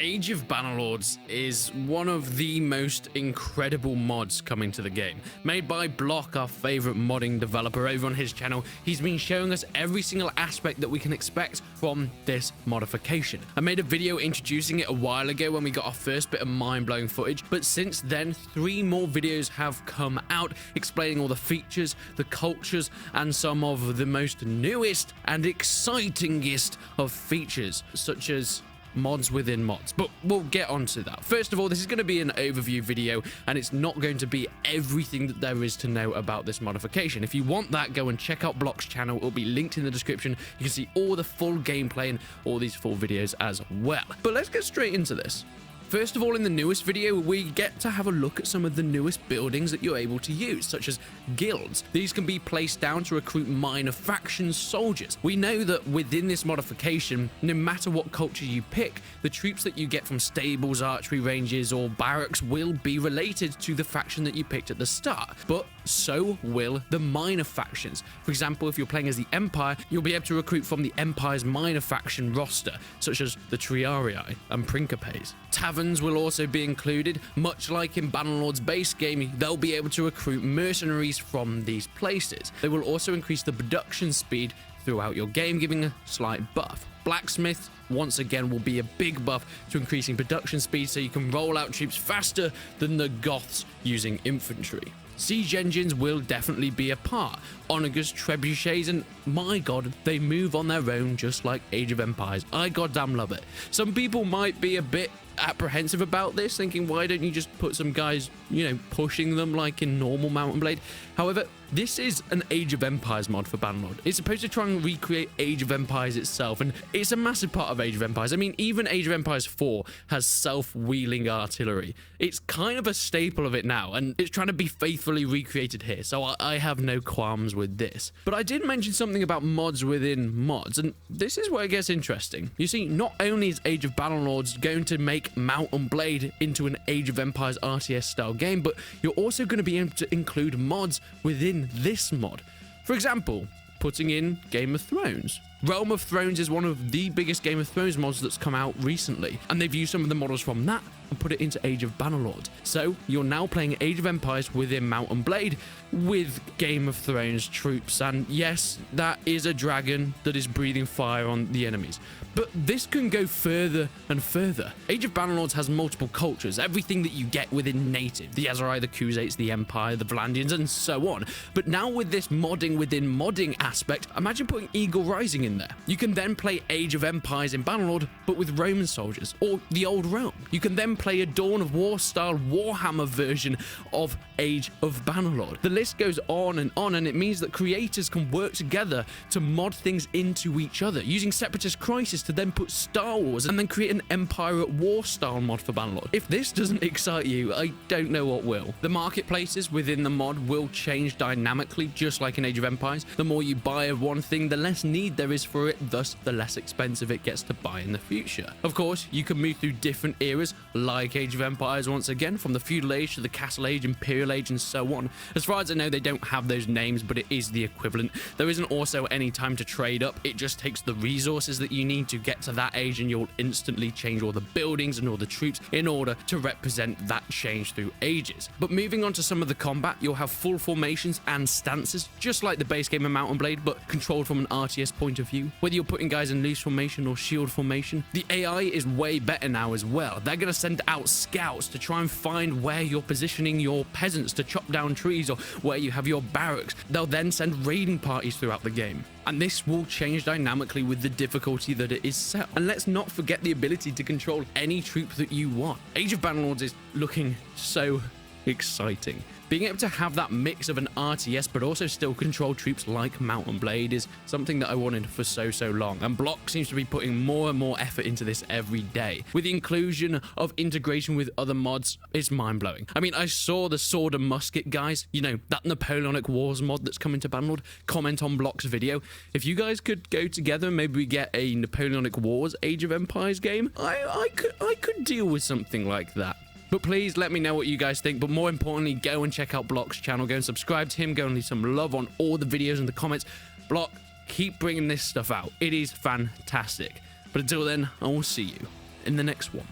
Age of Bannerlords is one of the most incredible mods coming to the game. Made by Block, our favorite modding developer over on his channel, he's been showing us every single aspect that we can expect from this modification. I made a video introducing it a while ago when we got our first bit of mind-blowing footage, but since then 3 more videos have come out explaining all the features, the cultures, and some of the most newest and excitingest of features, such as mods within mods, but we'll get onto that. First of all, this is going to be an overview video, and it's not going to be everything that there is to know about this modification. If you want that, go and check out Block's channel. It'll be linked in the description. You can see all the full gameplay and all these full videos as well. But let's get straight into this. First of all, in the newest video, we get to have a look at some of the newest buildings that you're able to use, such as guilds. These can be placed down to recruit minor faction soldiers. We know that within this modification, no matter what culture you pick, the troops that you get from stables, archery ranges, or barracks will be related to the faction that you picked at the start, but so will the minor factions. For example, if you're playing as the Empire, you'll be able to recruit from the Empire's minor faction roster, such as the Triarii and Principes. Taverns will also be included. Much like in Bannerlord's base game, they'll be able to recruit mercenaries from these places. They will also increase the production speed throughout your game, giving a slight buff. Blacksmiths, once again, will be a big buff to increasing production speed, so you can roll out troops faster than the Goths using infantry. Siege engines will definitely be a part. Onagers, trebuchets, and my god, they move on their own just like Age of Empires. I goddamn love it. Some people might be a bit apprehensive about this, thinking, why don't you just put some guys, pushing them like in normal Mount and Blade? However, this is an Age of Empires mod for Bannerlord. It's supposed to try and recreate Age of Empires itself, and it's a massive part of Age of Empires. I mean, even Age of Empires 4 has self-wheeling artillery. It's kind of a staple of it now, and it's trying to be faithfully recreated here, so I have no qualms with this. But I did mention something about mods within mods, and this is where it gets interesting. You see, not only is Age of Bannerlords going to make Mount and Blade into an Age of Empires RTS style game, but you're also going to be able to include mods within this mod. For example, putting in Game of Thrones. Realm of Thrones is one of the biggest Game of Thrones mods that's come out recently, and they've used some of the models from that and put it into Age of Bannerlord. So you're now playing Age of Empires within Mount and Blade with Game of Thrones troops, and yes, that is a dragon that is breathing fire on the enemies. But this can go further and further. Age of Bannerlords has multiple cultures, everything that you get within native. The Aserai, the Khuzaits, the Empire, the Vlandians, and so on. But now with this modding within modding aspect, imagine putting Eagle Rising in there. You can then play Age of Empires in Bannerlord, but with Roman soldiers, or the Old Realm. You can then play a Dawn of War style Warhammer version of Age of Bannerlord. The list goes on, and it means that creators can work together to mod things into each other, using Separatist Crisis to then put Star Wars and then create an Empire at War style mod for Bannerlord. If this doesn't excite you, I don't know what will. The marketplaces within the mod will change dynamically, just like in Age of Empires. The more you buy of one thing, the less need there is for it, thus the less expensive it gets to buy in the future. Of course, you can move through different eras, like Age of Empires once again, from the Feudal Age to the Castle Age, Imperial Age, and so on. As far as I know, they don't have those names, but it is the equivalent. There isn't also any time to trade up. It just takes the resources that you need to get to that age, and you'll instantly change all the buildings and all the troops in order to represent that change through ages. But moving on to some of the combat, you'll have full formations and stances, just like the base game of Mount and Blade, but controlled from an RTS point of view. Whether you're putting guys in loose formation or shield formation, the AI is way better now as well. They're going to send out scouts to try and find where you're positioning your peasants to chop down trees, or where you have your barracks. They'll then send raiding parties throughout the game, and this will change dynamically with the difficulty that it is set. And let's not forget the ability to control any troop that you want. Age of Bannerlords is looking so exciting. Being able to have that mix of an RTS but also still control troops like Mount and Blade is something that I wanted for so long, and Block seems to be putting more and more effort into this every day. With the inclusion of integration with other mods, it's mind-blowing. I mean, I saw the Sword and Musket guys, that Napoleonic Wars mod that's coming to Bannerlord, comment on Block's video. If you guys could go together, maybe we get a Napoleonic Wars Age of Empires game, I could deal with something like that. But please let me know what you guys think. But more importantly, go and check out Block's channel. Go and subscribe to him. Go and leave some love on all the videos and the comments. Block, keep bringing this stuff out. It is fantastic. But until then, I will see you in the next one.